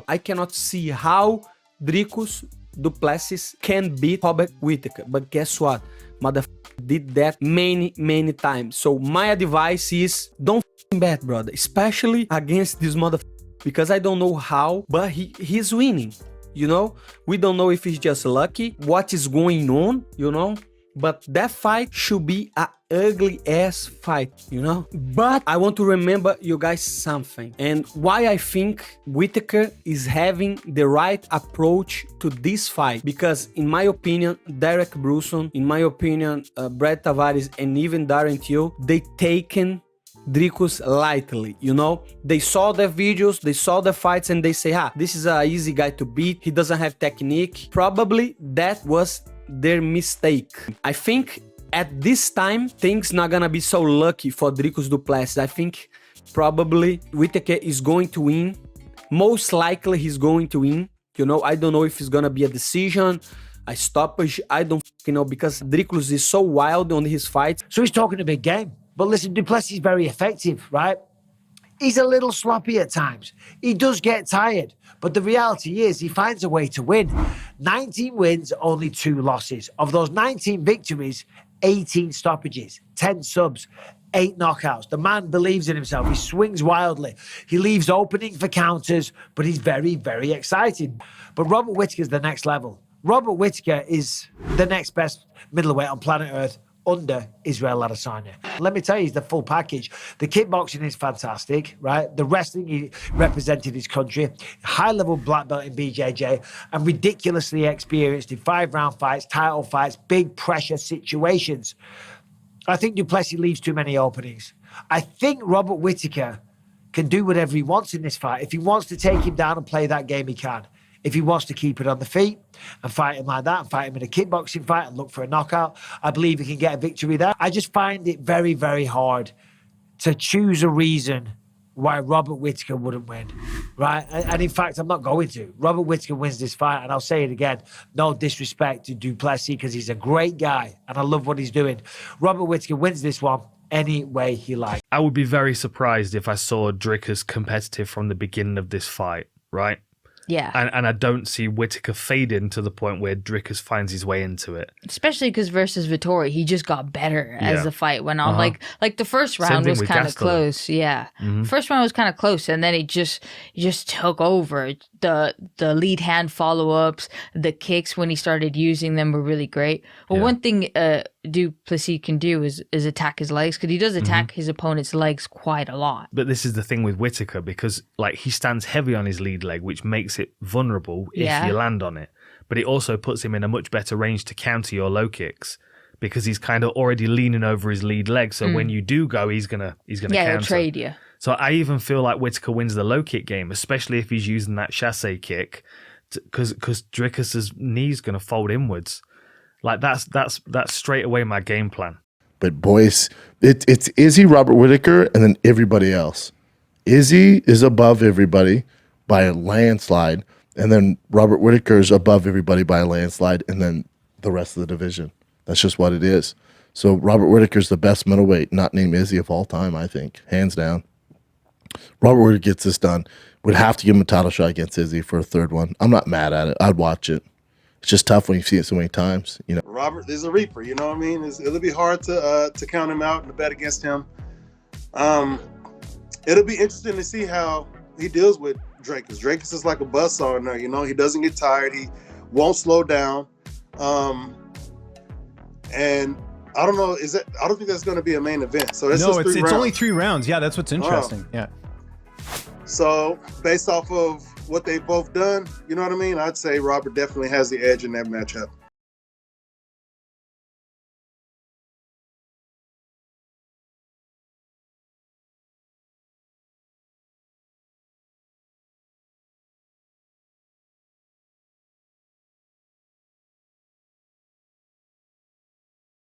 I cannot see how Dricus du Plessis can beat Robert Whittaker, but guess what? Motherfucker did that many times. So my advice is don't bet, brother, especially against this motherfucker, because I don't know how, but he's winning. You know, we don't know if he's just lucky, what is going on, you know, but that fight should be a ugly ass fight, you know. But I want to remember you guys something, and why I think Whittaker is having the right approach to this fight, because in my opinion, Derek Brunson, in my opinion, Brad Tavares, and even Darren Till, they taken Dricus lightly, you know. They saw the videos, they saw the fights, and they say, this is an easy guy to beat, he doesn't have technique. Probably that was their mistake. I think at this time, things not gonna be so lucky for Dricus du Plessis. I think probably Whittaker is going to win. Most likely he's going to win. You know, I don't know if it's gonna be a decision, a stoppage, I don't know, because Dricus is so wild on his fights. So he's talking a big game. But listen, du Plessis is very effective, right? He's a little sloppy at times. He does get tired. But the reality is he finds a way to win. 19 wins, only 2 losses. Of those 19 victories, 18 stoppages, 10 subs, 8 knockouts. The man believes in himself. He swings wildly. He leaves opening for counters, but he's very, very exciting. But Robert Whittaker's the next level. Robert Whittaker is the next best middleweight on planet Earth, under Israel Adesanya. Let me tell you, he's the full package. The kickboxing is fantastic, right? The wrestling, he represented his country. High-level black belt in BJJ, and ridiculously experienced in 5-round fights, title fights, big pressure situations. I think du Plessis leaves too many openings. I think Robert Whittaker can do whatever he wants in this fight. If he wants to take him down and play that game, he can. If he wants to keep it on the feet and fight him like that, and fight him in a kickboxing fight and look for a knockout, I believe he can get a victory there. I just find it very, very hard to choose a reason why Robert Whittaker wouldn't win, right? And in fact, I'm not going to. Robert Whittaker wins this fight, and I'll say it again, no disrespect to du Plessis, because he's a great guy, and I love what he's doing. Robert Whittaker wins this one any way he likes. I would be very surprised if I saw Dricus competitive from the beginning of this fight, right? Yeah. And I don't see Whittaker fading to the point where Dricus finds his way into it. Especially because versus Vettori, he just got better as the fight went on. Like the first round was kind of close. Yeah. First round was kind of close, and then he just took over. The lead hand follow-ups, the kicks when he started using them were really great. Well, one thing du Plessis can do is attack his legs, because he does attack his opponent's legs quite a lot. But this is the thing with Whittaker, because like he stands heavy on his lead leg, which makes it vulnerable if you land on it. But it also puts him in a much better range to counter your low kicks, because he's kind of already leaning over his lead leg. So when you do go, he's gonna counter. He'll trade you. So I even feel like Whittaker wins the low kick game, especially if he's using that chassé kick, because Dricus's knee's going to fold inwards. Like that's straight away my game plan. But boys, it's Izzy, Robert Whittaker, and then everybody else. Izzy is above everybody by a landslide, and then Robert Whittaker is above everybody by a landslide, and then the rest of the division. That's just what it is. So Robert Whittaker's the best middleweight, not named Izzy, of all time, I think, hands down. Robert Whittaker gets this done. Would have to give him a title shot against Izzy for a third one. I'm not mad at it. I'd watch it. It's just tough when you see it so many times, you know. Robert is a reaper, you know what I mean? It'll be hard to count him out and to bet against him. It'll be interesting to see how he deals with Dricus. Dricus is like a buzzsaw in there, you know. He doesn't get tired. He won't slow down. And I don't know. I don't think that's going to be a main event. So it's only 3 rounds. Yeah, that's what's interesting. Yeah. So based off of what they've both done, you know what I mean? I'd say Robert definitely has the edge in that matchup.